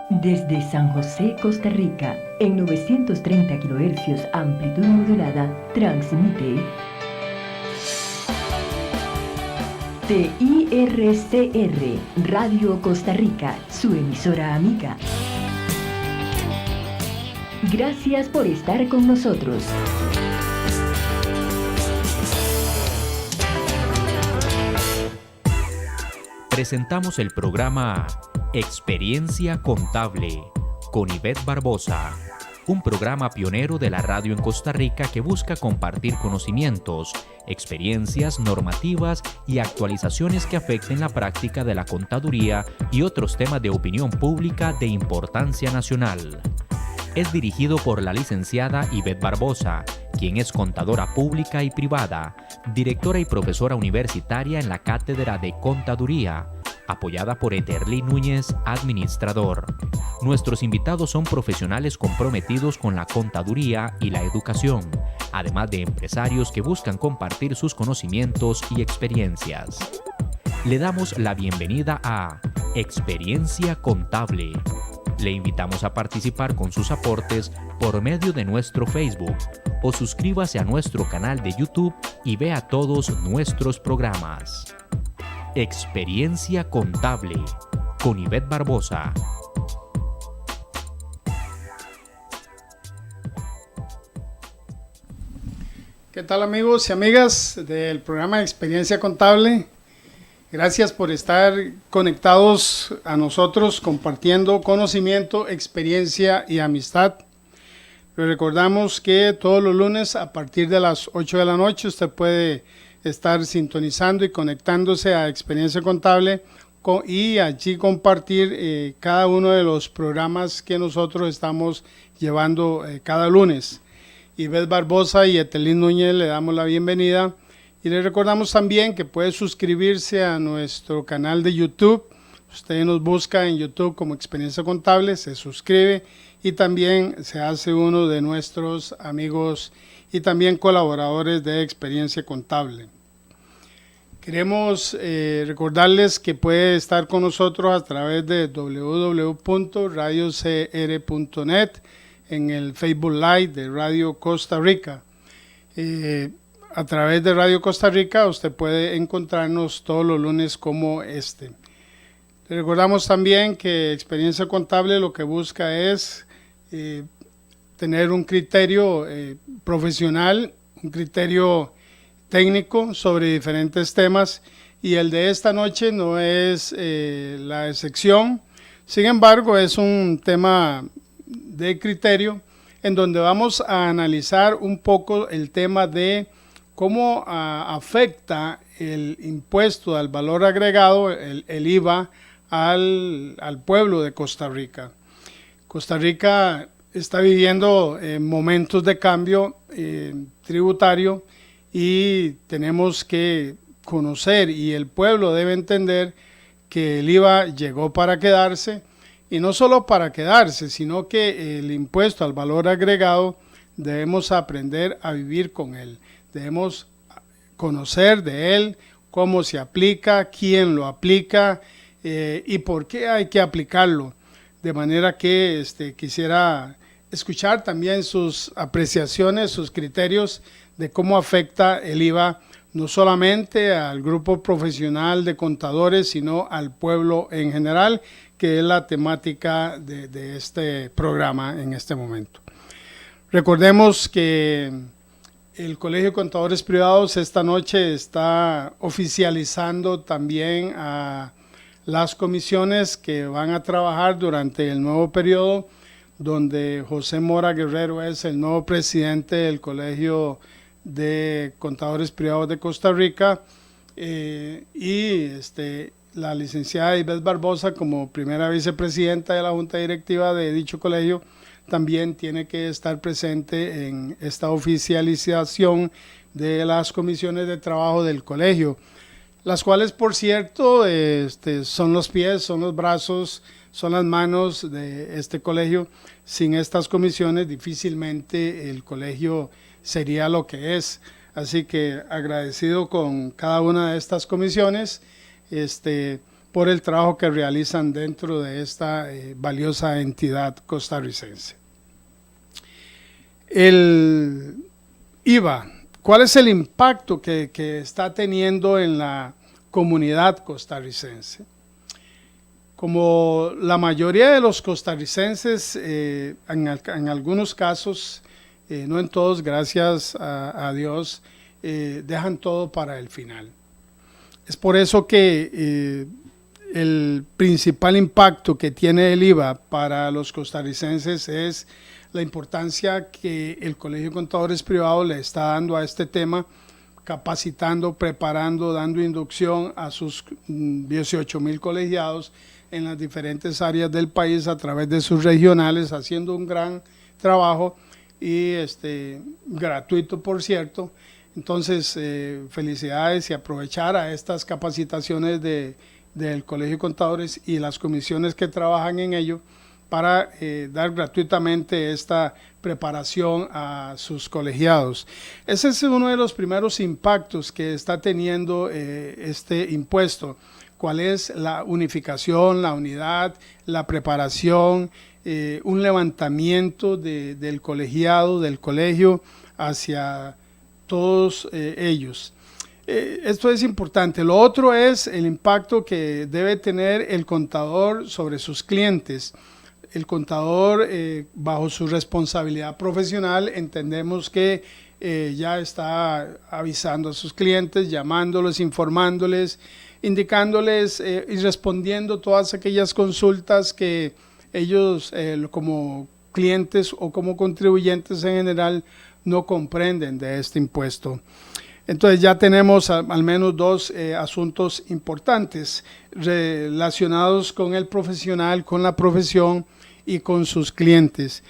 Desde San José, Costa Rica, en 930 kHz amplitud modulada, transmite TIRCR, Radio Costa Rica, su emisora amiga. Gracias por estar con nosotros. Presentamos el programa Experiencia Contable con Ivette Barbosa, un programa pionero de la radio en Costa Rica que busca compartir conocimientos, experiencias normativas y actualizaciones que afecten la práctica de la contaduría y otros temas de opinión pública de importancia nacional. Es dirigido por la licenciada Ivette Barbosa, quien es contadora pública y privada, directora y profesora universitaria en la Cátedra de Contaduría, apoyada por Eterly Núñez, administrador. Nuestros invitados son profesionales comprometidos con la contaduría y la educación, además de empresarios que buscan compartir sus conocimientos y experiencias. Le damos la bienvenida a Experiencia Contable. Le invitamos a participar con sus aportes por medio de nuestro Facebook o suscríbase a nuestro canal de YouTube y vea todos nuestros programas. Experiencia Contable con Ivette Barbosa. ¿Qué tal, amigos y amigas del programa Experiencia Contable? Gracias por estar conectados a nosotros, compartiendo conocimiento, experiencia y amistad. Les recordamos que todos los lunes a partir de las 8 de la noche usted puede estar sintonizando y conectándose a Experiencia Contable y allí compartir cada uno de los programas que nosotros estamos llevando cada lunes. Ivette Barbosa y Etelín Núñez le damos la bienvenida. Y les recordamos también que puede suscribirse a nuestro canal de YouTube. Usted nos busca en YouTube como Experiencia Contable, se suscribe y también se hace uno de nuestros amigos y también colaboradores de Experiencia Contable. Queremos recordarles que puede estar con nosotros a través de www.radiocr.net en el Facebook Live de Radio Costa Rica. A través de Radio Costa Rica usted puede encontrarnos todos los lunes como este. Le recordamos también que Experiencia Contable lo que busca es tener un criterio profesional, un criterio técnico sobre diferentes temas, y el de esta noche no es la excepción. Sin embargo, es un tema de criterio en donde vamos a analizar un poco el tema de cómo afecta el impuesto al valor agregado, el IVA, al pueblo de Costa Rica. Costa Rica está viviendo momentos de cambio tributario y tenemos que conocer, y el pueblo debe entender que el IVA llegó para quedarse, y no solo para quedarse, sino que el impuesto al valor agregado debemos aprender a vivir con él. Debemos conocer de él, cómo se aplica, quién lo aplica y por qué hay que aplicarlo. De manera que quisiera escuchar también sus apreciaciones, sus criterios de cómo afecta el IVA no solamente al grupo profesional de contadores, sino al pueblo en general, que es la temática de este programa en este momento. Recordemos que el Colegio de Contadores Privados esta noche está oficializando también a las comisiones que van a trabajar durante el nuevo periodo, donde José Mora Guerrero es el nuevo presidente del Colegio de Contadores Privados de Costa Rica, y la licenciada Ivette Barbosa como primera vicepresidenta de la Junta Directiva de dicho colegio también tiene que estar presente en esta oficialización de las comisiones de trabajo del colegio, las cuales, por cierto, son los pies, son los brazos, son las manos de este colegio. Sin estas comisiones difícilmente el colegio sería lo que es. Así que agradecido con cada una de estas comisiones, por el trabajo que realizan dentro de esta valiosa entidad costarricense. El IVA, ¿cuál es el impacto que está teniendo en la comunidad costarricense? Como la mayoría de los costarricenses, en algunos casos, no en todos, gracias a Dios, dejan todo para el final. Es por eso que el principal impacto que tiene el IVA para los costarricenses es la importancia que el Colegio de Contadores Privados le está dando a este tema, capacitando, preparando, dando inducción a sus 18,000 colegiados en las diferentes áreas del país a través de sus regionales, haciendo un gran trabajo y gratuito, por cierto. Entonces, felicidades y aprovechar a estas capacitaciones del Colegio de Contadores y las comisiones que trabajan en ello para dar gratuitamente esta preparación a sus colegiados. Ese es uno de los primeros impactos que está teniendo este impuesto. ¿Cuál es la unificación, la unidad, la preparación, un levantamiento del colegiado, del colegio hacia todos ellos? Esto es importante. Lo otro es el impacto que debe tener el contador sobre sus clientes. El contador, bajo su responsabilidad profesional, entendemos que ya está avisando a sus clientes, llamándolos, informándoles, indicándoles y respondiendo todas aquellas consultas que ellos como clientes o como contribuyentes en general no comprenden de este impuesto. Entonces ya tenemos al menos dos asuntos importantes relacionados con el profesional, con la profesión y con sus clientes.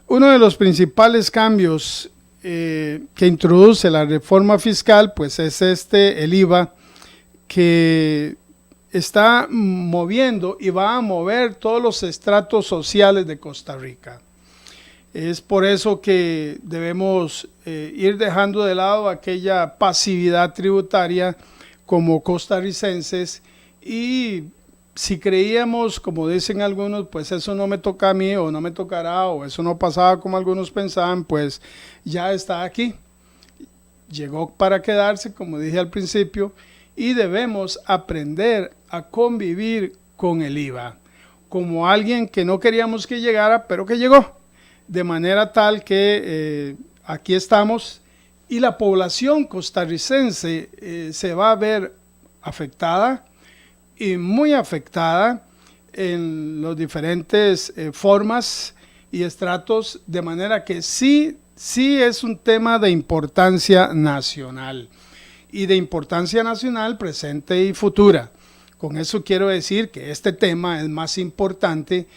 Uno de los principales cambios que introduce la reforma fiscal pues es el IVA, que está moviendo y va a mover todos los estratos sociales de Costa Rica. Es por eso que debemos ir dejando de lado aquella pasividad tributaria como costarricenses, y si creíamos, como dicen algunos, pues eso no me toca a mí o no me tocará o eso no pasaba como algunos pensaban, pues ya está aquí. Llegó para quedarse, como dije al principio, y debemos aprender a convivir con el IVA como alguien que no queríamos que llegara, pero que llegó. De manera tal que aquí estamos y la población costarricense se va a ver afectada y muy afectada en las diferentes formas y estratos, de manera que sí es un tema de importancia nacional y de importancia nacional presente y futura. Con eso quiero decir que este tema es más importante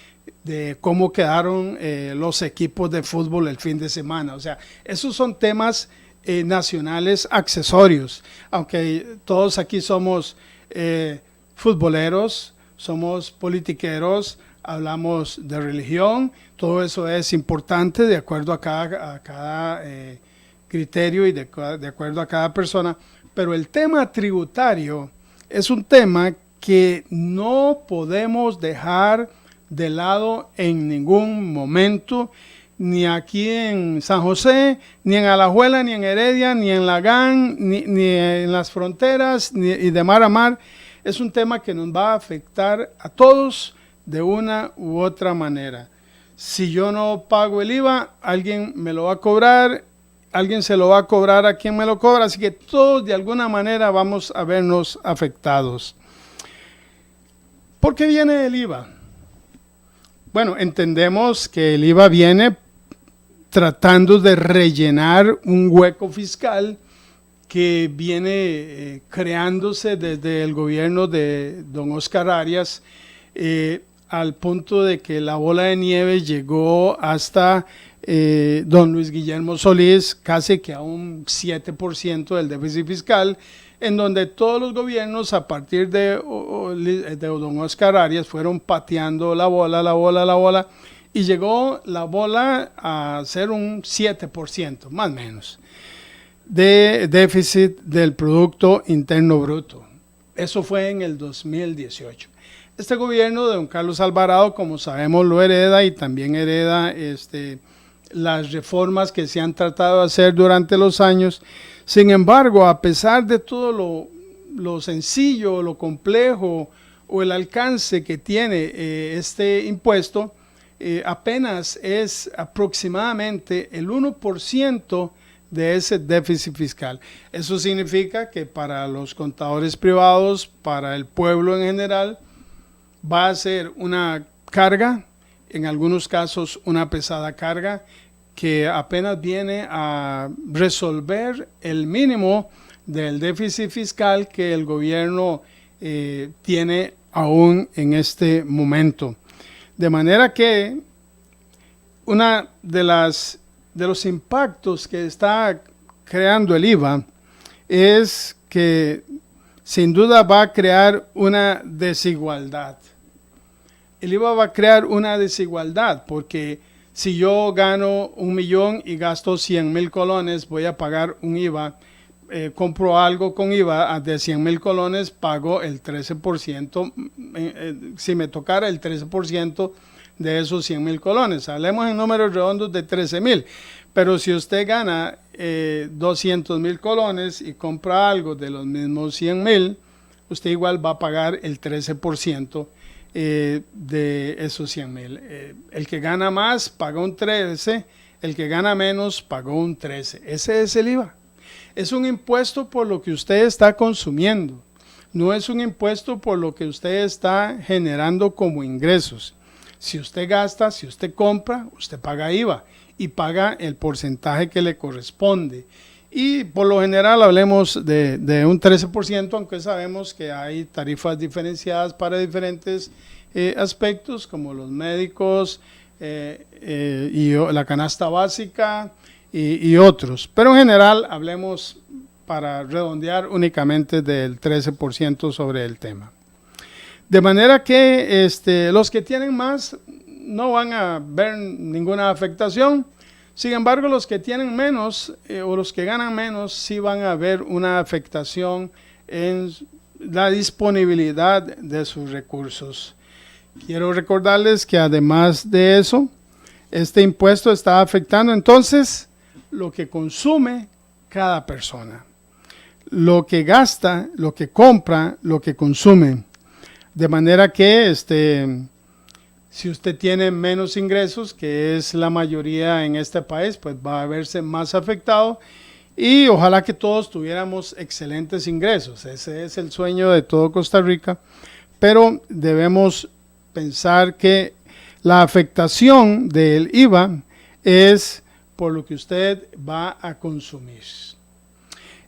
de cómo quedaron los equipos de fútbol el fin de semana. O sea, esos son temas nacionales accesorios, aunque todos aquí somos futboleros, somos politiqueros, hablamos de religión, todo eso es importante de acuerdo a cada criterio y de acuerdo a cada persona, pero el tema tributario es un tema que no podemos dejar de lado en ningún momento, ni aquí en San José, ni en Alajuela, ni en Heredia, ni en Lagán, ni en las fronteras, y de mar a mar. Es un tema que nos va a afectar a todos de una u otra manera. Si yo no pago el IVA, alguien me lo va a cobrar, alguien se lo va a cobrar a quien me lo cobra, así que todos de alguna manera vamos a vernos afectados. ¿Por qué viene el IVA? Bueno, entendemos que el IVA viene tratando de rellenar un hueco fiscal que viene creándose desde el gobierno de don Oscar Arias, al punto de que la bola de nieve llegó hasta don Luis Guillermo Solís, casi que a un 7% del déficit fiscal, en donde todos los gobiernos a partir de don Oscar Arias fueron pateando la bola, y llegó la bola a ser un 7%, más o menos, de déficit del Producto Interno Bruto. Eso fue en el 2018. Este gobierno de don Carlos Alvarado, como sabemos, lo hereda y también hereda las reformas que se han tratado de hacer durante los años. Sin embargo, a pesar de todo lo sencillo, lo complejo o el alcance que tiene este impuesto, apenas es aproximadamente el 1% de ese déficit fiscal. Eso significa que para los contadores privados, para el pueblo en general, va a ser una carga, en algunos casos una pesada carga, que apenas viene a resolver el mínimo del déficit fiscal que el gobierno tiene aún en este momento. De manera que una de los impactos que está creando el IVA es que sin duda va a crear una desigualdad. El IVA va a crear una desigualdad porque si yo gano 1 millón y gasto 100,000 colones, voy a pagar un IVA. Compro algo con IVA de 100,000 colones, pago el 13%, si me tocara el 13% de esos 100,000 colones. Hablemos en números redondos de 13,000, pero si usted gana 200,000 colones y compra algo de los mismos 100,000, usted igual va a pagar el 13% de esos 100,000. El que gana más paga un 13%, el que gana menos pagó un 13%. Ese es el IVA. Es un impuesto por lo que usted está consumiendo, no es un impuesto por lo que usted está generando como ingresos. Si usted gasta, si usted compra, usted paga IVA y paga el porcentaje que le corresponde. Y por lo general hablemos de un 13%, aunque sabemos que hay tarifas diferenciadas para diferentes aspectos, como los médicos y la canasta básica y otros. Pero en general hablemos, para redondear, únicamente del 13% sobre el tema. De manera que los que tienen más no van a ver ninguna afectación. Sin embargo, los que tienen menos o los que ganan menos sí van a ver una afectación en la disponibilidad de sus recursos. Quiero recordarles que además de eso, este impuesto está afectando entonces lo que consume cada persona, lo que gasta, lo que compra, lo que consume. De manera que si usted tiene menos ingresos, que es la mayoría en este país, pues va a verse más afectado, y ojalá que todos tuviéramos excelentes ingresos. Ese es el sueño de todo Costa Rica, pero debemos pensar que la afectación del IVA es por lo que usted va a consumir.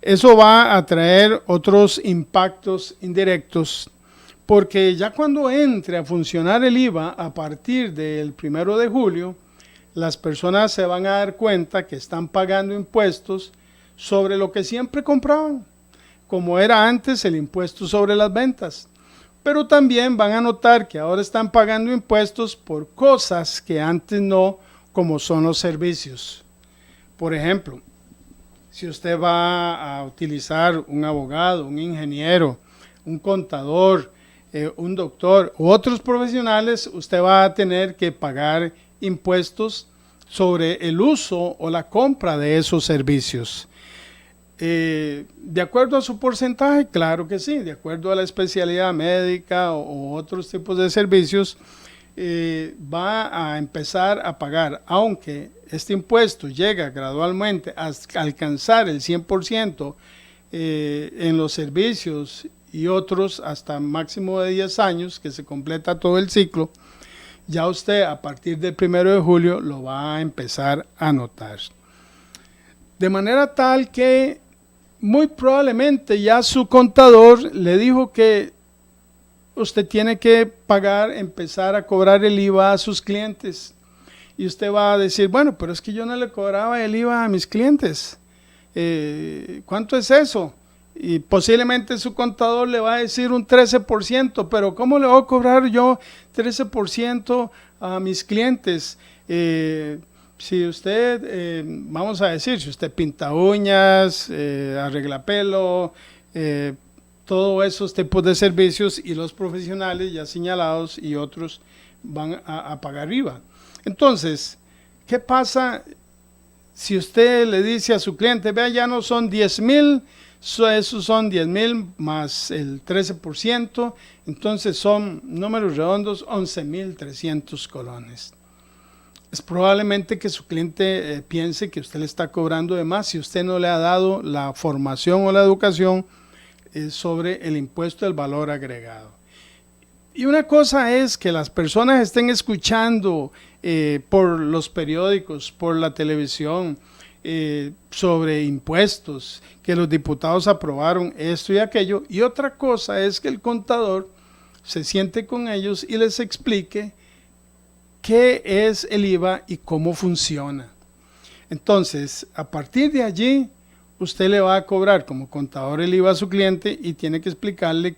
Eso va a traer otros impactos indirectos, porque ya cuando entre a funcionar el IVA a partir del 1 de julio, las personas se van a dar cuenta que están pagando impuestos sobre lo que siempre compraban, como era antes el impuesto sobre las ventas. Pero también van a notar que ahora están pagando impuestos por cosas que antes no, como son los servicios. Por ejemplo, si usted va a utilizar un abogado, un ingeniero, un contador, un doctor u otros profesionales, usted va a tener que pagar impuestos sobre el uso o la compra de esos servicios. ¿De acuerdo a su porcentaje? Claro que sí. De acuerdo a la especialidad médica o otros tipos de servicios, va a empezar a pagar, aunque este impuesto llega gradualmente a alcanzar el 100% en los servicios y otros hasta máximo de 10 años, que se completa todo el ciclo. Ya usted a partir del 1 de julio lo va a empezar a notar. De manera tal que muy probablemente ya su contador le dijo que usted tiene que pagar, empezar a cobrar el IVA a sus clientes. Y usted va a decir, bueno, pero es que yo no le cobraba el IVA a mis clientes. ¿Cuánto es eso? Y posiblemente su contador le va a decir un 13%, pero ¿cómo le voy a cobrar yo 13% a mis clientes? Si usted, vamos a decir, si usted pinta uñas, arregla pelo, todos esos tipos de servicios y los profesionales ya señalados y otros van a pagar IVA. Entonces, ¿qué pasa si usted le dice a su cliente, vea, ya no son 10,000, esos son 10,000 más el 13%, entonces son números redondos 11,300 colones? Es probablemente que su cliente piense que usted le está cobrando de más si usted no le ha dado la formación o la educación sobre el impuesto del valor agregado. Y una cosa es que las personas estén escuchando por los periódicos, por la televisión, sobre impuestos, que los diputados aprobaron esto y aquello. Y otra cosa es que el contador se siente con ellos y les explique qué es el IVA y cómo funciona. Entonces, a partir de allí, usted le va a cobrar como contador el IVA a su cliente y tiene que explicarle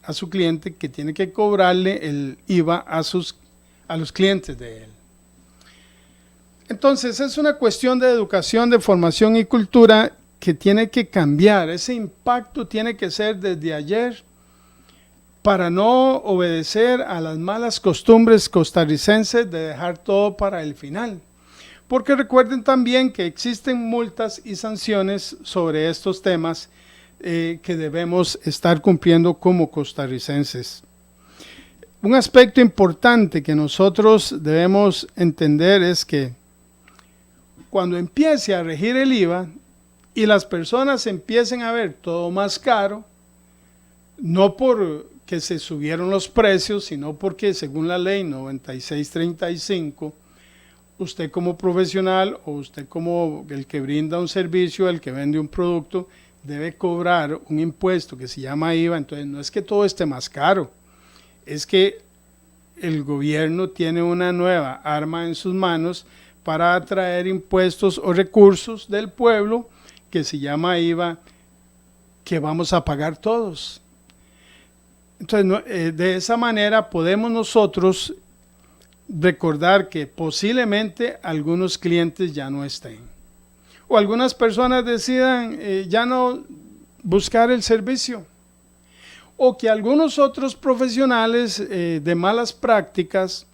a su cliente que tiene que cobrarle el IVA a los clientes de él. Entonces, es una cuestión de educación, de formación y cultura que tiene que cambiar. Ese impacto tiene que ser desde ayer para no obedecer a las malas costumbres costarricenses de dejar todo para el final. Porque recuerden también que existen multas y sanciones sobre estos temas que debemos estar cumpliendo como costarricenses. Un aspecto importante que nosotros debemos entender es que cuando empiece a regir el IVA y las personas empiecen a ver todo más caro, no porque se subieron los precios, sino porque según la ley 9635, usted como profesional o usted como el que brinda un servicio, el que vende un producto, debe cobrar un impuesto que se llama IVA. Entonces no es que todo esté más caro, es que el gobierno tiene una nueva arma en sus manos para atraer impuestos o recursos del pueblo que se llama IVA, que vamos a pagar todos. Entonces, de esa manera podemos nosotros recordar que posiblemente algunos clientes ya no estén. O algunas personas decidan ya no buscar el servicio. O que algunos otros profesionales de malas prácticas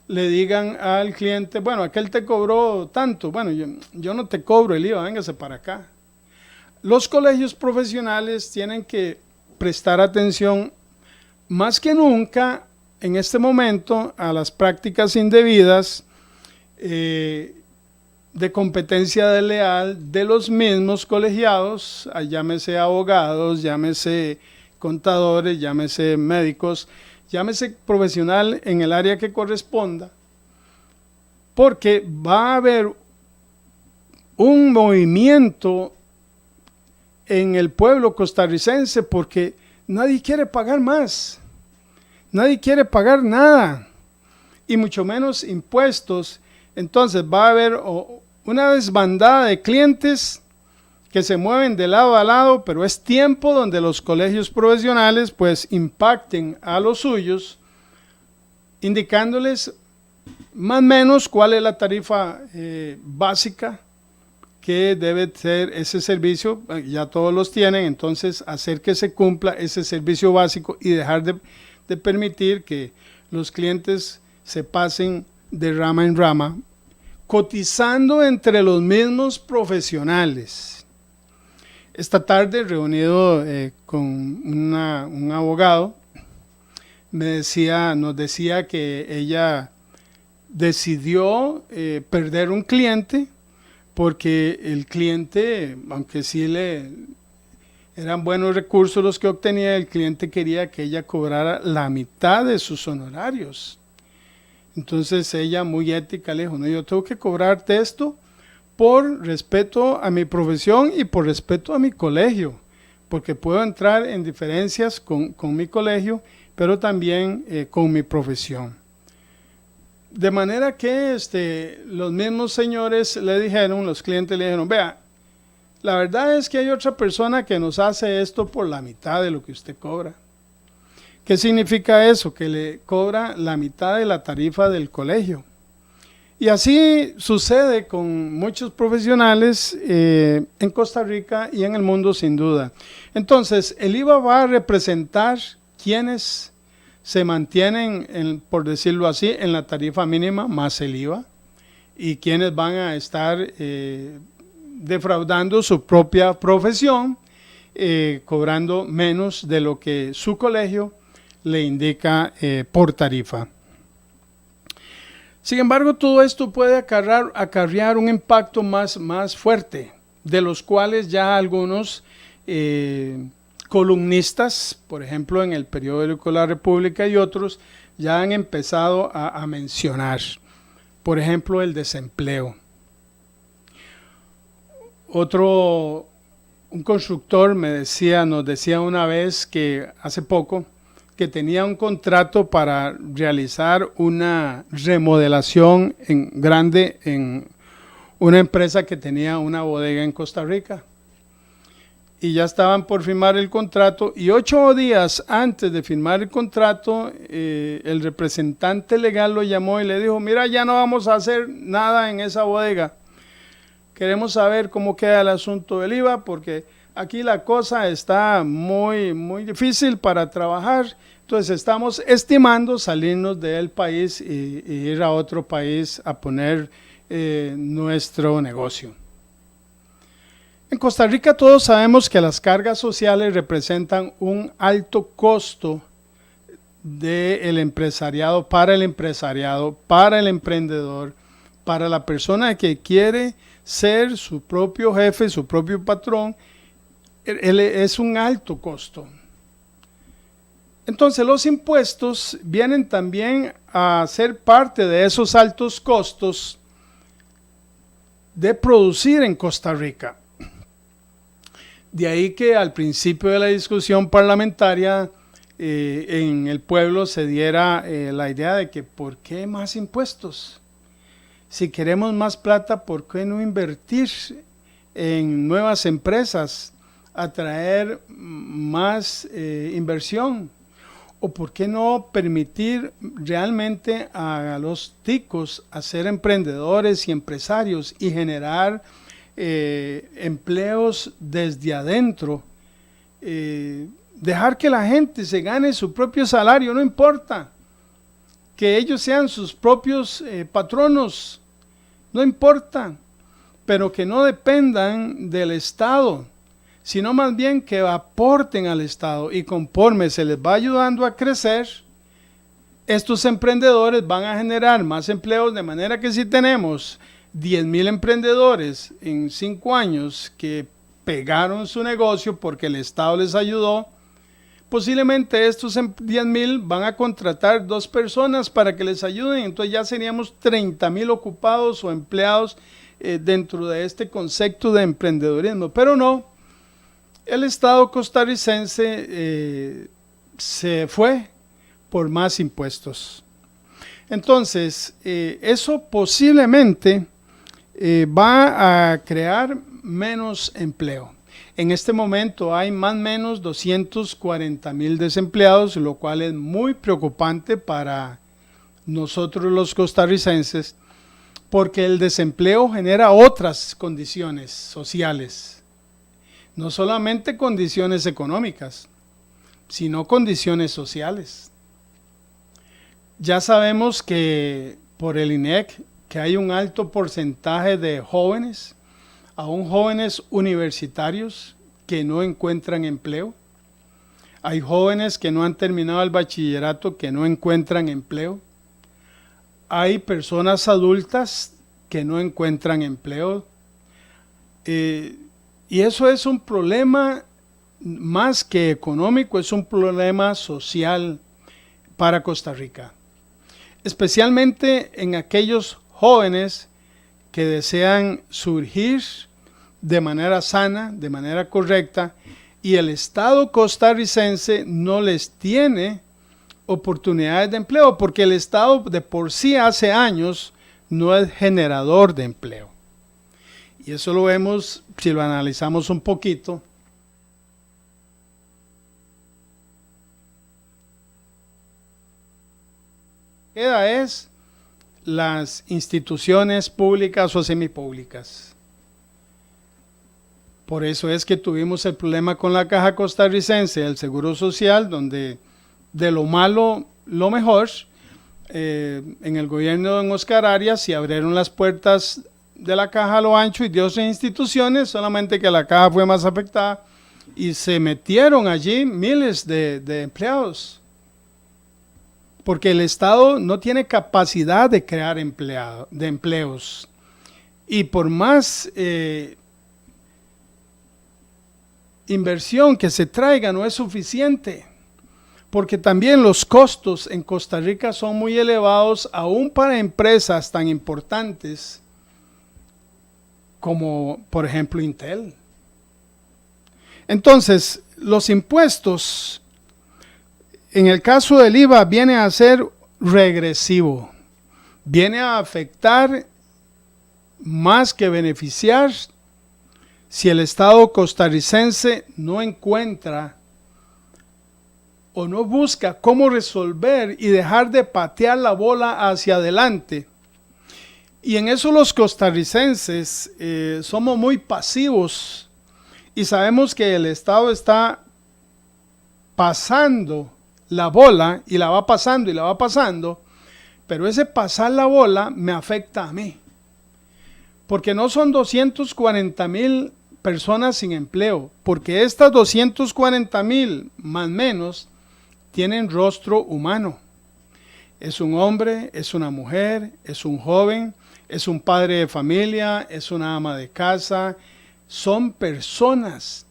le digan al cliente, bueno, aquel te cobró tanto, bueno, yo no te cobro el IVA, véngase para acá. Los colegios profesionales tienen que prestar atención más que nunca en este momento a las prácticas indebidas de competencia desleal de los mismos colegiados, llámese abogados, llámese contadores, llámese médicos, llámese profesional en el área que corresponda, porque va a haber un movimiento en el pueblo costarricense porque nadie quiere pagar más, nadie quiere pagar nada y mucho menos impuestos. Entonces va a haber una desbandada de clientes que se mueven de lado a lado, pero es tiempo donde los colegios profesionales pues impacten a los suyos, indicándoles más o menos cuál es la tarifa básica que debe ser ese servicio. Ya todos los tienen, entonces hacer que se cumpla ese servicio básico y dejar de permitir que los clientes se pasen de rama en rama, cotizando entre los mismos profesionales. Esta tarde, reunido con un abogado, nos decía que ella decidió perder un cliente porque el cliente, aunque sí eran buenos recursos los que obtenía, el cliente quería que ella cobrara la mitad de sus honorarios. Entonces ella, muy ética, le dijo, no, yo tengo que cobrarte esto por respeto a mi profesión y por respeto a mi colegio, porque puedo entrar en diferencias con mi colegio, pero también con mi profesión. De manera que los mismos señores le dijeron, los clientes le dijeron, vea, la verdad es que hay otra persona que nos hace esto por la mitad de lo que usted cobra. ¿Qué significa eso? Que le cobra la mitad de la tarifa del colegio. Y así sucede con muchos profesionales en Costa Rica y en el mundo sin duda. Entonces, el IVA va a representar quienes se mantienen, por decirlo así, en la tarifa mínima más el IVA y quienes van a estar defraudando su propia profesión, cobrando menos de lo que su colegio le indica por tarifa. Sin embargo, todo esto puede acarrear un impacto más fuerte, de los cuales ya algunos columnistas, por ejemplo en el periódico La República y otros, ya han empezado a mencionar. Por ejemplo, el desempleo. Un constructor nos decía una vez que hace poco, que tenía un contrato para realizar una remodelación grande en una empresa que tenía una bodega en Costa Rica. Y ya estaban por firmar el contrato y 8 días antes de firmar el contrato, el representante legal lo llamó y le dijo, mira, ya no vamos a hacer nada en esa bodega. Queremos saber cómo queda el asunto del IVA porque aquí la cosa está muy difícil para trabajar. Entonces estamos estimando salirnos del país y ir a otro país a poner nuestro negocio. En Costa Rica todos sabemos que las cargas sociales representan un alto costo del empresariado, para el emprendedor, para la persona que quiere ser su propio jefe, su propio patrón. Es un alto costo. Entonces los impuestos vienen también a ser parte de esos altos costos de producir en Costa Rica. De ahí que al principio de la discusión parlamentaria en el pueblo se diera la idea de que ¿por qué más impuestos? Si queremos más plata, ¿por qué no invertir en nuevas empresas, atraer más inversión? ¿O por qué no permitir realmente a los ticos a ser emprendedores y empresarios y generar empleos desde adentro? Dejar que la gente se gane su propio salario, no importa. Que ellos sean sus propios patronos, no importa. Pero que no dependan del Estado, sino más bien que aporten al Estado y conforme se les va ayudando a crecer, estos emprendedores van a generar más empleos, de manera que si tenemos 10,000 emprendedores en 5 años que pegaron su negocio porque el Estado les ayudó, posiblemente estos 10,000 van a contratar 2 personas para que les ayuden, entonces ya seríamos 30,000 ocupados o empleados dentro de este concepto de emprendedorismo, pero no. El Estado costarricense se fue por más impuestos. Entonces, eso posiblemente va a crear menos empleo. En este momento hay más o menos 240,000 desempleados, lo cual es muy preocupante para nosotros los costarricenses, porque el desempleo genera otras condiciones sociales. No solamente condiciones económicas, sino condiciones sociales. Ya sabemos que por el INEC que hay un alto porcentaje de jóvenes, aún jóvenes universitarios, que no encuentran empleo. Hay jóvenes que no han terminado el bachillerato que no encuentran empleo. Hay personas adultas que no encuentran empleo. Y eso es un problema más que económico, es un problema social para Costa Rica. Especialmente en aquellos jóvenes que desean surgir de manera sana, de manera correcta, y el Estado costarricense no les tiene oportunidades de empleo, porque el Estado de por sí hace años no es generador de empleo. Y eso lo vemos si lo analizamos un poquito. Queda es las instituciones públicas o semipúblicas. Por eso es que tuvimos el problema con la Caja Costarricense del Seguro Social, donde de lo malo, lo mejor, en el gobierno de don Oscar Arias se abrieron las puertas de la Caja a lo ancho y dio otras instituciones, solamente que la Caja fue más afectada y se metieron allí miles de empleados. Porque el Estado no tiene capacidad de crear empleos. Y por más inversión que se traiga no es suficiente, porque también los costos en Costa Rica son muy elevados, aún para empresas tan importantes como, por ejemplo, Intel. Entonces, los impuestos, en el caso del IVA, viene a ser regresivo, viene a afectar más que beneficiar si el Estado costarricense no encuentra o no busca cómo resolver y dejar de patear la bola hacia adelante. Y en eso los costarricenses somos muy pasivos y sabemos que el Estado está pasando la bola y la va pasando y la va pasando, pero ese pasar la bola me afecta a mí. Porque no son 240,000 personas sin empleo, porque estas 240,000 más o menos tienen rostro humano. Es un hombre, es una mujer, es un joven, es un padre de familia, es una ama de casa, son personas.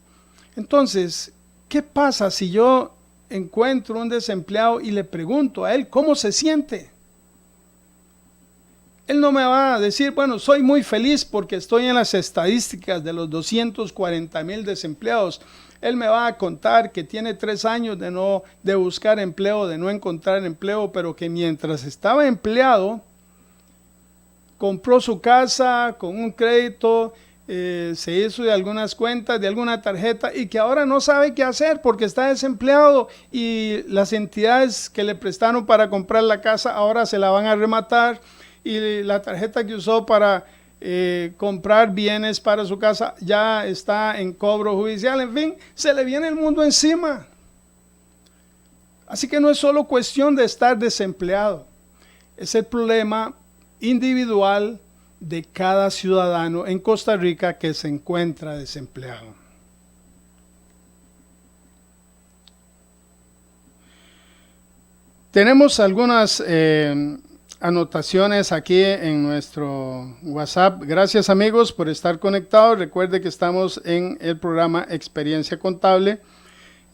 Entonces, ¿qué pasa si yo encuentro un desempleado y le pregunto a él cómo se siente? Él no me va a decir, bueno, soy muy feliz porque estoy en las estadísticas de los 240,000 desempleados. Él me va a contar que tiene 3 años de buscar empleo, de no encontrar empleo, pero que mientras estaba empleado, compró su casa con un crédito, se hizo de algunas cuentas, de alguna tarjeta, y que ahora no sabe qué hacer porque está desempleado y las entidades que le prestaron para comprar la casa ahora se la van a rematar. Y la tarjeta que usó para comprar bienes para su casa ya está en cobro judicial. En fin, se le viene el mundo encima. Así que no es solo cuestión de estar desempleado. Es el problema individual de cada ciudadano en Costa Rica que se encuentra desempleado. Tenemos algunas anotaciones aquí en nuestro WhatsApp. Gracias amigos por estar conectados. Recuerde que estamos en el programa Experiencia Contable.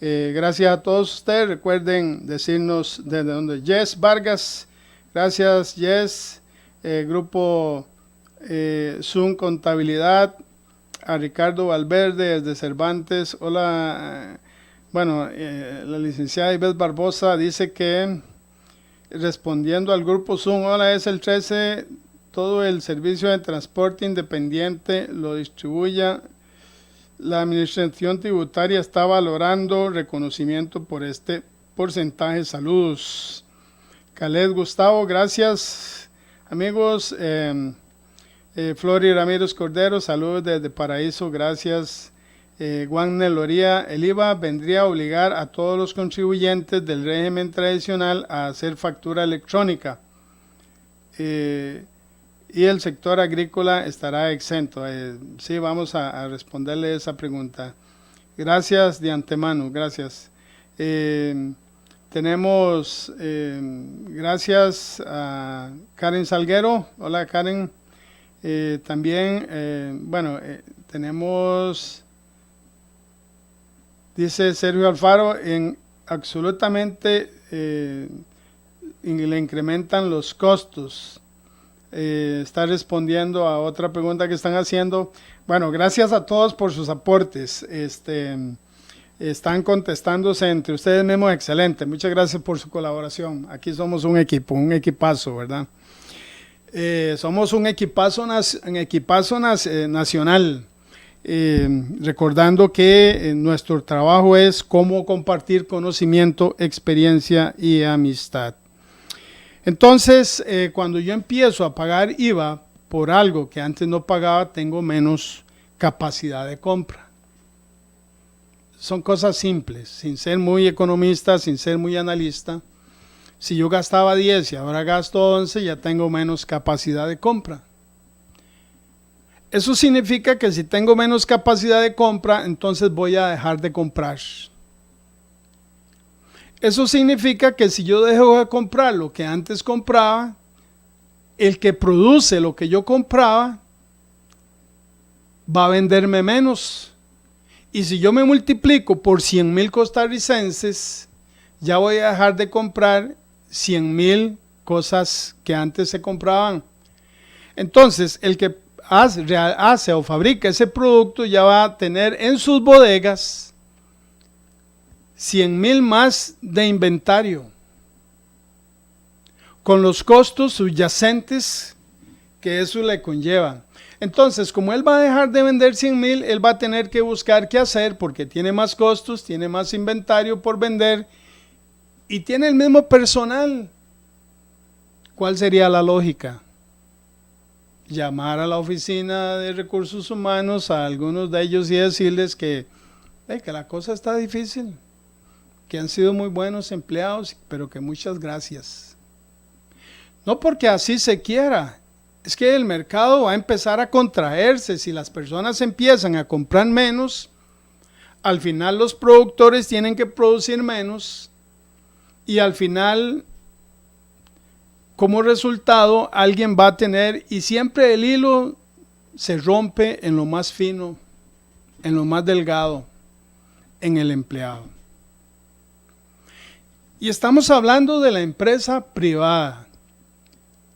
Gracias a todos ustedes. Recuerden decirnos desde dónde. Jess Vargas, gracias Jess. Grupo Zoom Contabilidad. A Ricardo Valverde desde Cervantes. Hola. La licenciada Ivette Barbosa dice que respondiendo al grupo Zoom, hola, es el 13, todo el servicio de transporte independiente lo distribuya. La administración tributaria está valorando reconocimiento por este porcentaje. Saludos. Caled Gustavo, gracias. Amigos, Flori Ramírez Cordero, saludos desde Paraíso, gracias. Juan Neloría, el IVA vendría a obligar a todos los contribuyentes del régimen tradicional a hacer factura electrónica y el sector agrícola estará exento. Sí, vamos a responderle esa pregunta. Gracias de antemano, gracias. Tenemos, gracias a Karen Salguero. Hola Karen. También, tenemos... Dice Sergio Alfaro, absolutamente le incrementan los costos. Está respondiendo a otra pregunta que están haciendo. Bueno, gracias a todos por sus aportes. Están contestándose entre ustedes mismos, excelente. Muchas gracias por su colaboración. Aquí somos un equipo, un equipazo, ¿verdad? Somos un equipazo nacional. Recordando que nuestro trabajo es cómo compartir conocimiento, experiencia y amistad. Entonces, cuando yo empiezo a pagar IVA por algo que antes no pagaba, tengo menos capacidad de compra. Son cosas simples, sin ser muy economista, sin ser muy analista. Si yo gastaba 10 y ahora gasto 11, ya tengo menos capacidad de compra. Eso significa que si tengo menos capacidad de compra, entonces voy a dejar de comprar. Eso significa que si yo dejo de comprar lo que antes compraba, el que produce lo que yo compraba va a venderme menos. Y si yo me multiplico por 100,000 costarricenses, ya voy a dejar de comprar 100,000 cosas que antes se compraban. Entonces, el que hace o fabrica ese producto ya va a tener en sus bodegas 100,000 más de inventario, con los costos subyacentes que eso le conlleva. Entonces, como él va a dejar de vender 100,000, él va a tener que buscar qué hacer porque tiene más costos, tiene más inventario por vender y tiene el mismo personal. ¿Cuál sería la lógica? Llamar a la oficina de recursos humanos a algunos de ellos y decirles que la cosa está difícil, que han sido muy buenos empleados, pero que muchas gracias. No porque así se quiera, es que el mercado va a empezar a contraerse. Si las personas empiezan a comprar menos, al final los productores tienen que producir menos y al final, como resultado, alguien va a tener, y siempre el hilo se rompe en lo más fino, en lo más delgado, en el empleado. Y estamos hablando de la empresa privada,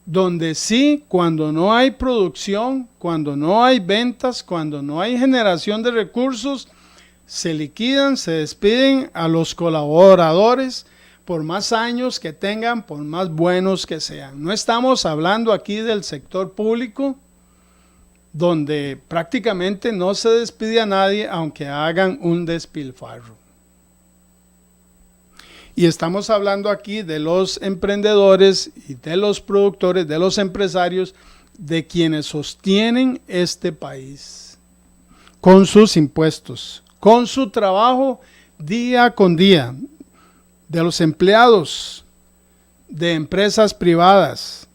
donde sí, cuando no hay producción, cuando no hay ventas, cuando no hay generación de recursos, se liquidan, se despiden a los colaboradores por más años que tengan, por más buenos que sean. No estamos hablando aquí del sector público, donde prácticamente no se despide a nadie aunque hagan un despilfarro. Y estamos hablando aquí de los emprendedores y de los productores, de los empresarios, de quienes sostienen este país con sus impuestos, con su trabajo día con día, de los empleados de empresas privadas.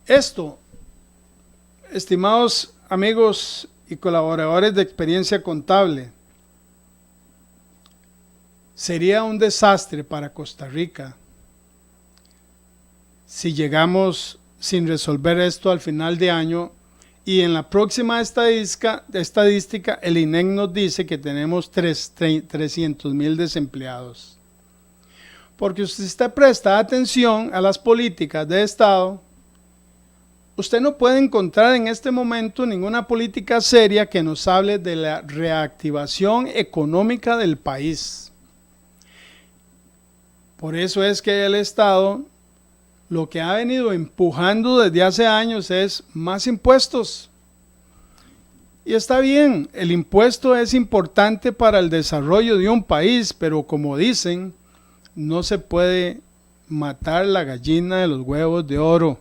Esto, estimados amigos y colaboradores de Experiencia Contable, sería un desastre para Costa Rica si llegamos sin resolver esto al final de año y en la próxima estadística el INEC nos dice que tenemos 300,000 desempleados. Porque si usted presta atención a las políticas de Estado, usted no puede encontrar en este momento ninguna política seria que nos hable de la reactivación económica del país. Por eso es que el Estado lo que ha venido empujando desde hace años es más impuestos. Y está bien, el impuesto es importante para el desarrollo de un país, pero como dicen, no se puede matar la gallina de los huevos de oro.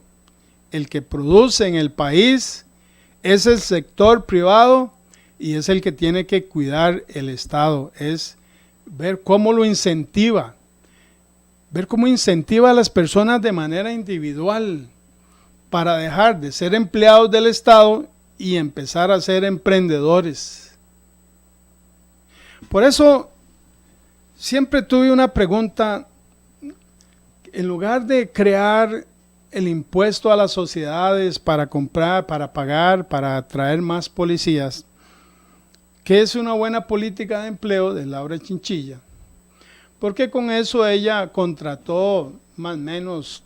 El que produce en el país es el sector privado y es el que tiene que cuidar el Estado, es ver cómo lo incentiva. Ver cómo incentiva a las personas de manera individual para dejar de ser empleados del Estado y empezar a ser emprendedores. Por eso siempre tuve una pregunta. En lugar de crear el impuesto a las sociedades para comprar, para pagar, para atraer más policías, ¿qué es una buena política de empleo de Laura Chinchilla? Porque con eso ella contrató más o menos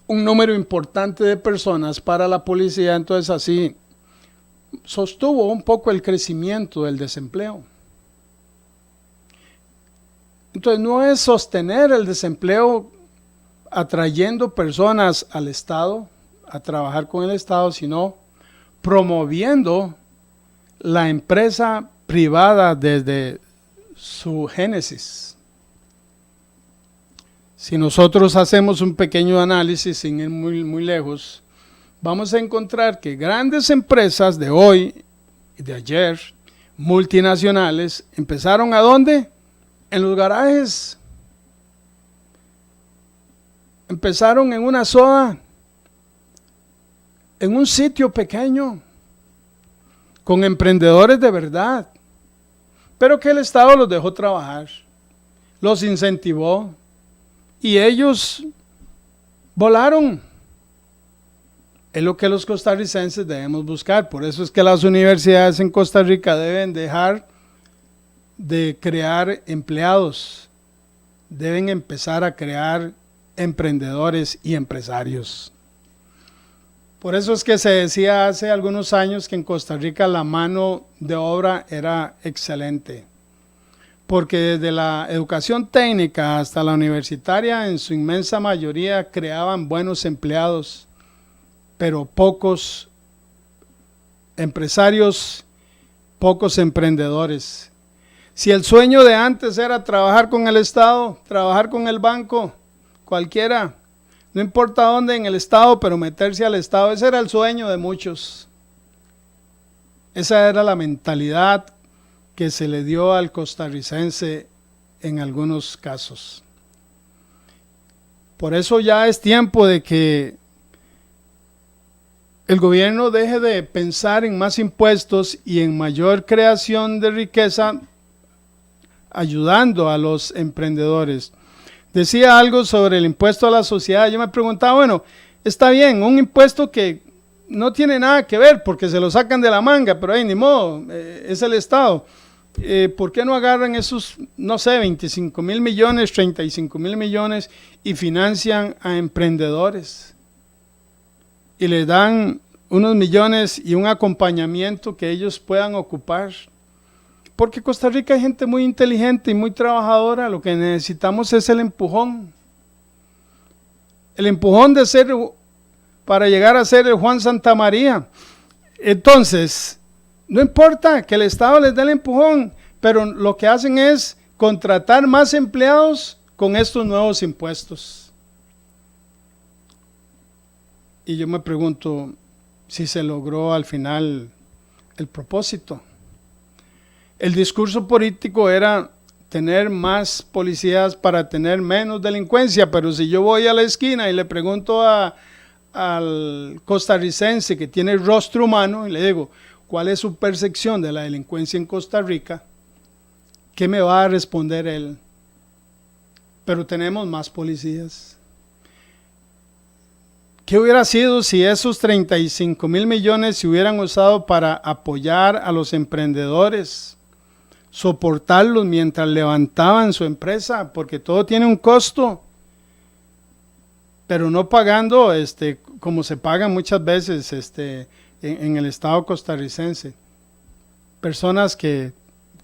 un número importante de personas para la policía, entonces así sostuvo un poco el crecimiento del desempleo. Entonces no es sostener el desempleo atrayendo personas al Estado, a trabajar con el Estado, sino promoviendo la empresa privada desde su génesis. Si nosotros hacemos un pequeño análisis sin ir muy lejos, vamos a encontrar que grandes empresas de hoy y de ayer, multinacionales, empezaron ¿a dónde? En los garajes. Empezaron en una soda, en un sitio pequeño, con emprendedores de verdad, pero que el Estado los dejó trabajar, los incentivó y ellos volaron. Es lo que los costarricenses debemos buscar. Por eso es que las universidades en Costa Rica deben dejar de crear empleados, deben empezar a crear emprendedores y empresarios. Por eso es que se decía hace algunos años que en Costa Rica la mano de obra era excelente, porque desde la educación técnica hasta la universitaria, en su inmensa mayoría creaban buenos empleados, pero pocos empresarios, pocos emprendedores. Si el sueño de antes era trabajar con el Estado, trabajar con el banco, cualquiera, no importa dónde en el Estado, pero meterse al Estado, ese era el sueño de muchos. Esa era la mentalidad que se le dio al costarricense en algunos casos. Por eso ya es tiempo de que el gobierno deje de pensar en más impuestos y en mayor creación de riqueza, ayudando a los emprendedores. Decía algo sobre el impuesto a la sociedad. Yo me preguntaba, bueno, está bien, un impuesto que no tiene nada que ver porque se lo sacan de la manga, pero ni modo, es el Estado. ¿Por qué no agarran esos, no sé, 25,000 millones, 35,000 millones y financian a emprendedores? Y les dan unos millones y un acompañamiento que ellos puedan ocupar. Porque Costa Rica hay gente muy inteligente y muy trabajadora, lo que necesitamos es el empujón. El empujón de ser, para llegar a ser el Juan Santamaría. Entonces, no importa que el Estado les dé el empujón, pero lo que hacen es contratar más empleados con estos nuevos impuestos. Y yo me pregunto si se logró al final el propósito. El discurso político era tener más policías para tener menos delincuencia, pero si yo voy a la esquina y le pregunto al costarricense que tiene rostro humano y le digo, ¿cuál es su percepción de la delincuencia en Costa Rica? ¿Qué me va a responder él? Pero tenemos más policías. ¿Qué hubiera sido si esos 35,000 millones se hubieran usado para apoyar a los emprendedores? Soportarlos mientras levantaban su empresa, porque todo tiene un costo, pero no pagando como se paga muchas veces en el Estado costarricense. Personas que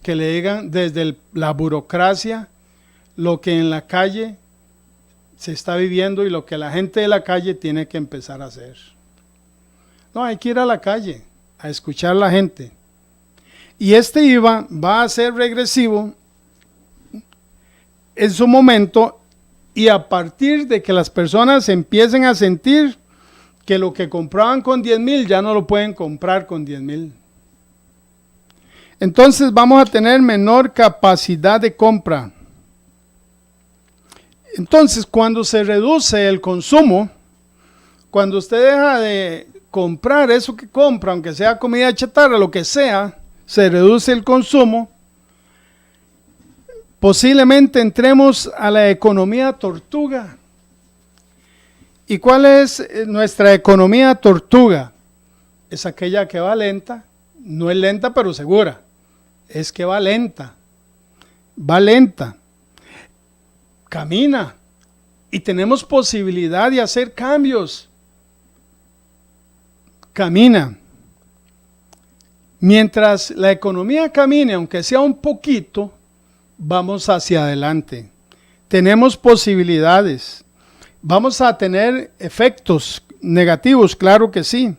le digan desde la burocracia lo que en la calle se está viviendo y lo que la gente de la calle tiene que empezar a hacer. No, hay que ir a la calle a escuchar a la gente. Y IVA va a ser regresivo en su momento, y a partir de que las personas empiecen a sentir que lo que compraban con 10,000 ya no lo pueden comprar con 10,000. Entonces vamos a tener menor capacidad de compra. Entonces, cuando se reduce el consumo, cuando usted deja de comprar eso que compra, aunque sea comida chatarra, lo que sea, se reduce el consumo, posiblemente entremos a la economía tortuga. ¿Y cuál es nuestra economía tortuga? Es aquella que va lenta, no es lenta pero segura, es que va lenta, camina y tenemos posibilidad de hacer cambios. Camina. Mientras la economía camine, aunque sea un poquito, vamos hacia adelante. Tenemos posibilidades. Vamos a tener efectos negativos, claro que sí.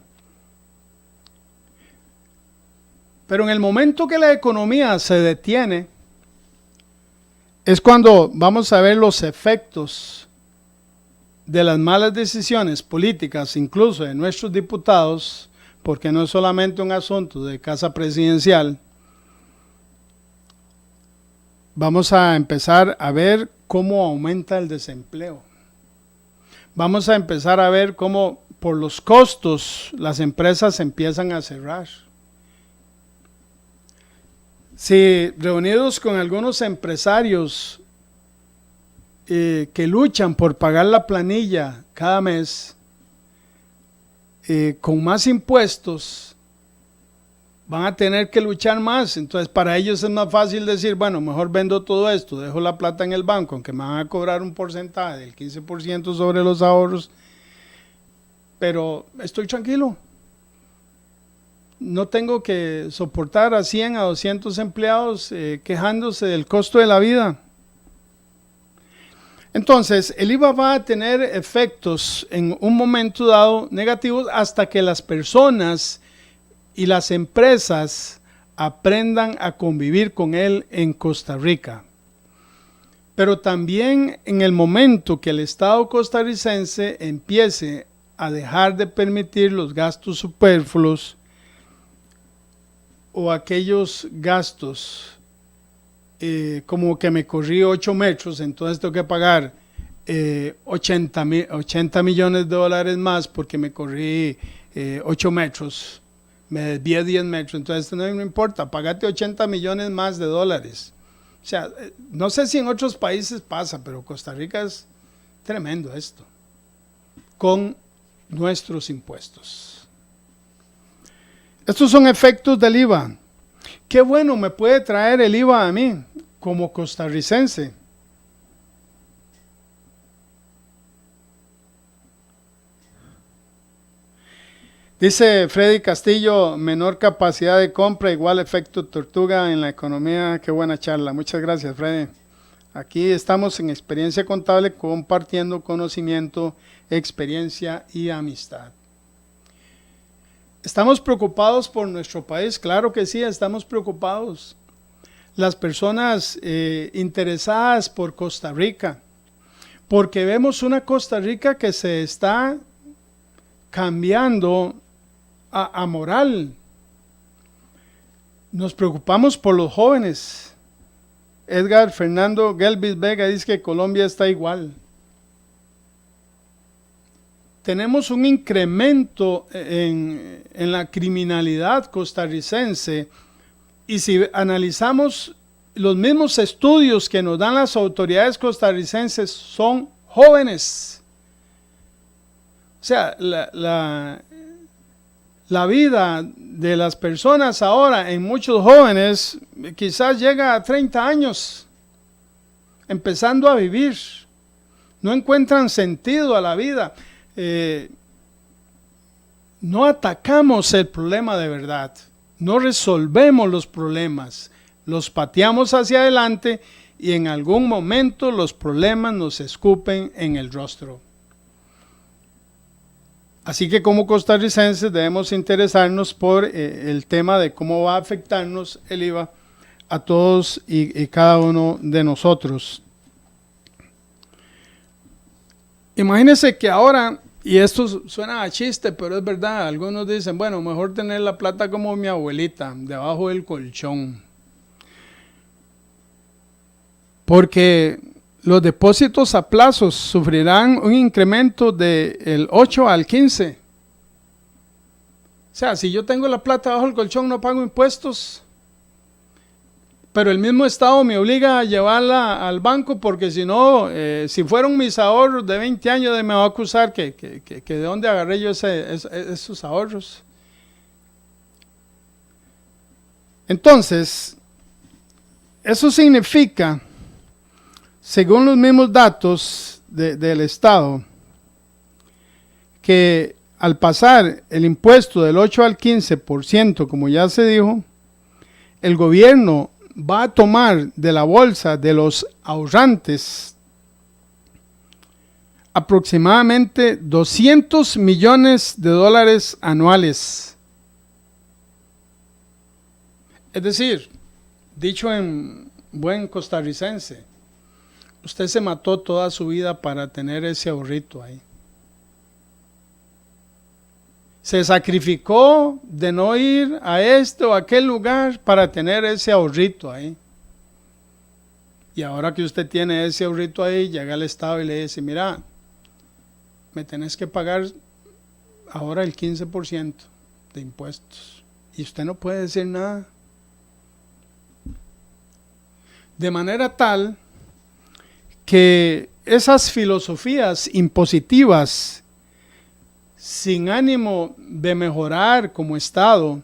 Pero en el momento que la economía se detiene, es cuando vamos a ver los efectos de las malas decisiones políticas, incluso de nuestros diputados, porque no es solamente un asunto de casa presidencial, vamos a empezar a ver cómo aumenta el desempleo. Vamos a empezar a ver cómo por los costos las empresas empiezan a cerrar. Si reunidos con algunos empresarios que luchan por pagar la planilla cada mes, con más impuestos, van a tener que luchar más. Entonces para ellos es más fácil decir, bueno, mejor vendo todo esto, dejo la plata en el banco, aunque me van a cobrar un porcentaje del 15% sobre los ahorros, pero estoy tranquilo. No tengo que soportar a 100 a 200 empleados quejándose del costo de la vida. Entonces, el IVA va a tener efectos en un momento dado negativos hasta que las personas y las empresas aprendan a convivir con él en Costa Rica. Pero también en el momento que el Estado costarricense empiece a dejar de permitir los gastos superfluos o aquellos gastos como que me corrí 8 metros, entonces tengo que pagar 80 millones de dólares más porque me corrí 8 metros, me desvié 10 metros, entonces no importa, pagate 80 millones más de dólares. O sea, no sé si en otros países pasa, pero Costa Rica es tremendo esto, con nuestros impuestos. Estos son efectos del IVA. ¿Qué bueno me puede traer el IVA a mí como costarricense? Dice Freddy Castillo, menor capacidad de compra, igual efecto tortuga en la economía. Qué buena charla. Muchas gracias, Freddy. Aquí estamos en Experiencia Contable compartiendo conocimiento, experiencia y amistad. ¿Estamos preocupados por nuestro país? Claro que sí, estamos preocupados. Las personas interesadas por Costa Rica, porque vemos una Costa Rica que se está cambiando a moral. Nos preocupamos por los jóvenes. Edgar Fernando Gelbis Vega dice que Colombia está igual. Tenemos un incremento en la criminalidad costarricense y si analizamos los mismos estudios que nos dan las autoridades costarricenses son jóvenes. O sea, la vida de las personas ahora en muchos jóvenes quizás llega a 30 años, empezando a vivir. No encuentran sentido a la vida. No atacamos el problema de verdad, no resolvemos los problemas, los pateamos hacia adelante y en algún momento los problemas nos escupen en el rostro. Así que como costarricenses debemos interesarnos por el tema de cómo va a afectarnos el IVA a todos y cada uno de nosotros. Imagínense que ahora, y esto suena a chiste, pero es verdad, algunos dicen, bueno, mejor tener la plata como mi abuelita, debajo del colchón. Porque los depósitos a plazos sufrirán un incremento del 8 al 15. O sea, si yo tengo la plata bajo el colchón no pago impuestos, pero el mismo Estado me obliga a llevarla al banco porque si no, si fueron mis ahorros de 20 años, me va a acusar que de dónde agarré yo esos ahorros. Entonces, eso significa, según los mismos datos del Estado, que al pasar el impuesto del 8 al 15%, como ya se dijo, el gobierno va a tomar de la bolsa de los ahorrantes aproximadamente 200 millones de dólares anuales. Es decir, dicho en buen costarricense, Usted se mató toda su vida para tener ese ahorrito ahí. Se sacrificó de no ir a este o aquel lugar para tener ese ahorrito ahí. Y ahora que usted tiene ese ahorrito ahí, llega al Estado y le dice, mira, me tenés que pagar ahora el 15% de impuestos. Y usted no puede decir nada. De manera tal que esas filosofías impositivas sin ánimo de mejorar como Estado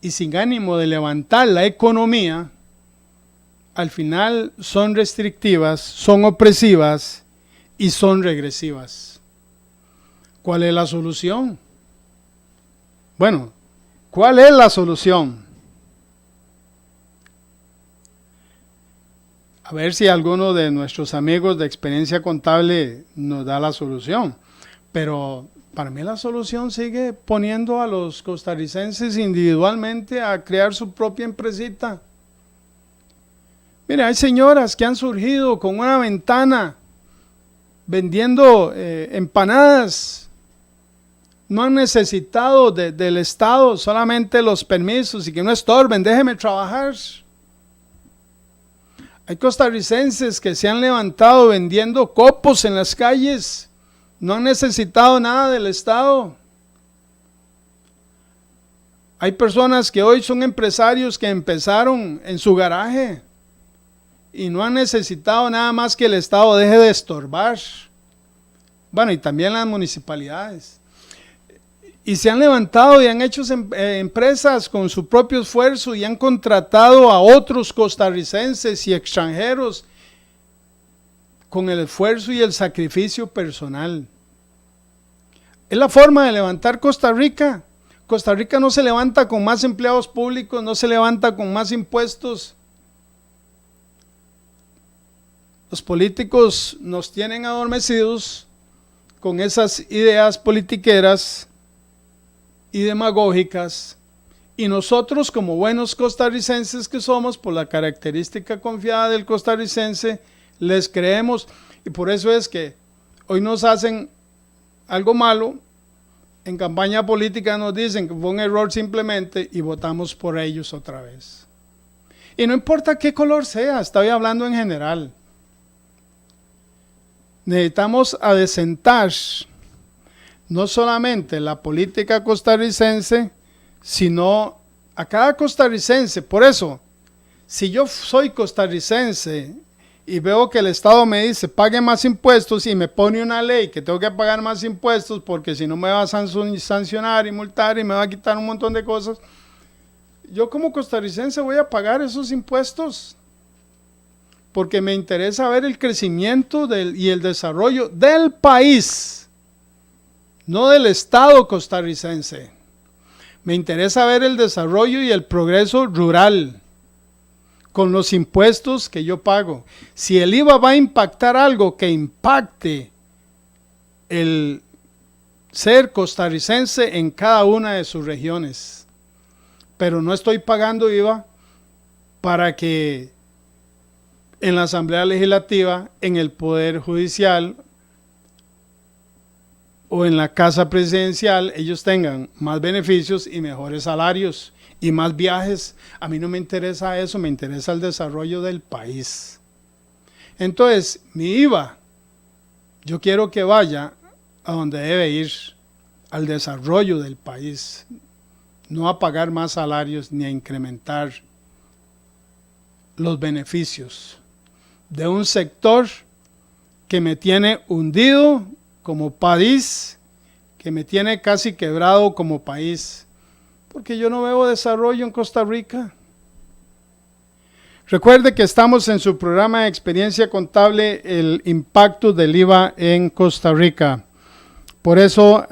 y sin ánimo de levantar la economía, al final son restrictivas, son opresivas y son regresivas. ¿Cuál es la solución? Bueno, ¿cuál es la solución? A ver si alguno de nuestros amigos de Experiencia Contable nos da la solución. Pero para mí la solución sigue poniendo a los costarricenses individualmente a crear su propia empresita. Mire, hay señoras que han surgido con una ventana vendiendo empanadas. No han necesitado del Estado solamente los permisos y que no estorben, déjeme trabajar. Hay costarricenses que se han levantado vendiendo copos en las calles. No han necesitado nada del Estado. Hay personas que hoy son empresarios que empezaron en su garaje y no han necesitado nada más que el Estado deje de estorbar. Bueno, y también las municipalidades. Y se han levantado y han hecho empresas con su propio esfuerzo y han contratado a otros costarricenses y extranjeros con el esfuerzo y el sacrificio personal. Es la forma de levantar Costa Rica. Costa Rica no se levanta con más empleados públicos, no se levanta con más impuestos. Los políticos nos tienen adormecidos con esas ideas politiqueras y demagógicas, y nosotros como buenos costarricenses que somos, por la característica confiada del costarricense, les creemos, y por eso es que hoy nos hacen algo malo, en campaña política nos dicen que fue un error simplemente y votamos por ellos otra vez. Y no importa qué color sea, estoy hablando en general. Necesitamos adecentar no solamente la política costarricense, sino a cada costarricense. Por eso, si yo soy costarricense y veo que el Estado me dice pague más impuestos y me pone una ley que tengo que pagar más impuestos porque si no me va a sancionar y multar y me va a quitar un montón de cosas, yo como costarricense voy a pagar esos impuestos porque me interesa ver el crecimiento y el desarrollo del país. No del Estado costarricense. Me interesa ver el desarrollo y el progreso rural con los impuestos que yo pago. Si el IVA va a impactar algo que impacte el ser costarricense en cada una de sus regiones. Pero no estoy pagando IVA para que en la Asamblea Legislativa, en el Poder Judicial o en la Casa Presidencial ellos tengan más beneficios y mejores salarios y más viajes. A mí no me interesa eso, me interesa el desarrollo del país. Entonces, mi IVA, yo quiero que vaya a donde debe ir, al desarrollo del país, no a pagar más salarios ni a incrementar los beneficios de un sector que me tiene hundido como país, que me tiene casi quebrado como país, porque yo no veo desarrollo en Costa Rica. Recuerde que estamos en su programa de Experiencia Contable, el impacto del IVA en Costa Rica. Por eso,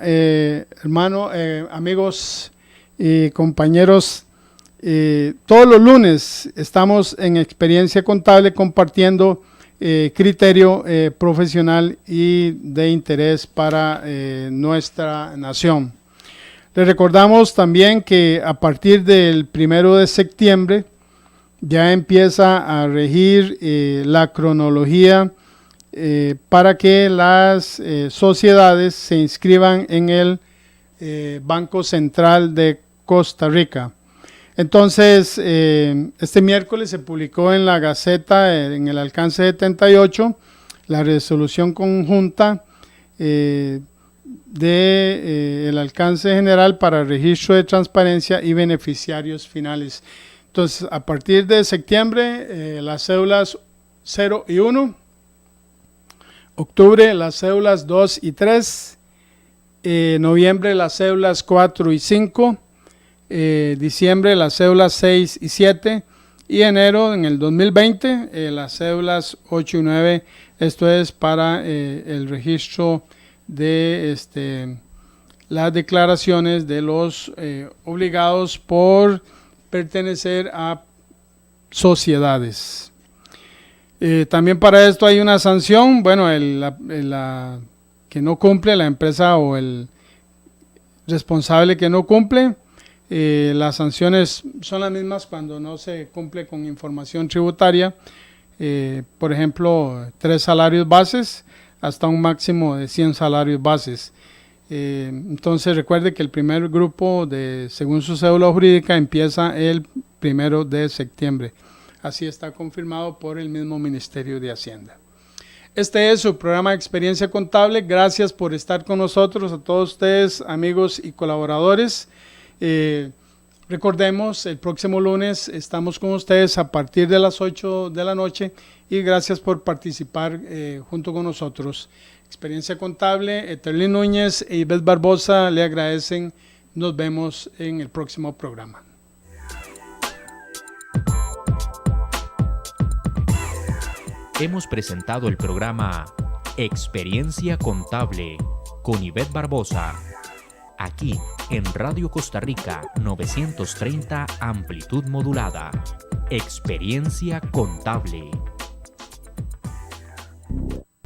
amigos y compañeros, todos los lunes estamos en Experiencia Contable compartiendo criterio profesional y de interés para nuestra nación. Les recordamos también que a partir del 1 de septiembre ya empieza a regir la cronología para que las sociedades se inscriban en el Banco Central de Costa Rica. Entonces, este miércoles se publicó en la Gaceta, en el alcance 78, la resolución conjunta del alcance general para registro de transparencia y beneficiarios finales. Entonces, a partir de septiembre, las cédulas 0 y 1, octubre las cédulas 2 y 3, noviembre las cédulas 4 y 5, diciembre las cédulas 6 y 7 y enero en el 2020 las cédulas 8 y 9. Esto es para el registro de las declaraciones de los obligados por pertenecer a sociedades. También para esto hay una sanción. Bueno, que no cumple, la empresa o el responsable que no cumple, las sanciones son las mismas cuando no se cumple con información tributaria. Por ejemplo, 3 salarios bases hasta un máximo de 100 salarios bases. Entonces recuerde que el primer grupo, según su cédula jurídica, empieza el 1 de septiembre. Así está confirmado por el mismo Ministerio de Hacienda. Este es su programa de Experiencia Contable. Gracias por estar con nosotros, a todos ustedes, amigos y colaboradores. Recordemos, el próximo lunes estamos con ustedes a partir de las 8 de la noche y gracias por participar junto con nosotros. Experiencia Contable, Eterlin Núñez e Ivette Barbosa le agradecen. Nos vemos en el próximo programa. Hemos presentado el programa Experiencia Contable con Ivette Barbosa, aquí en Radio Costa Rica 930 amplitud modulada. Experiencia Contable.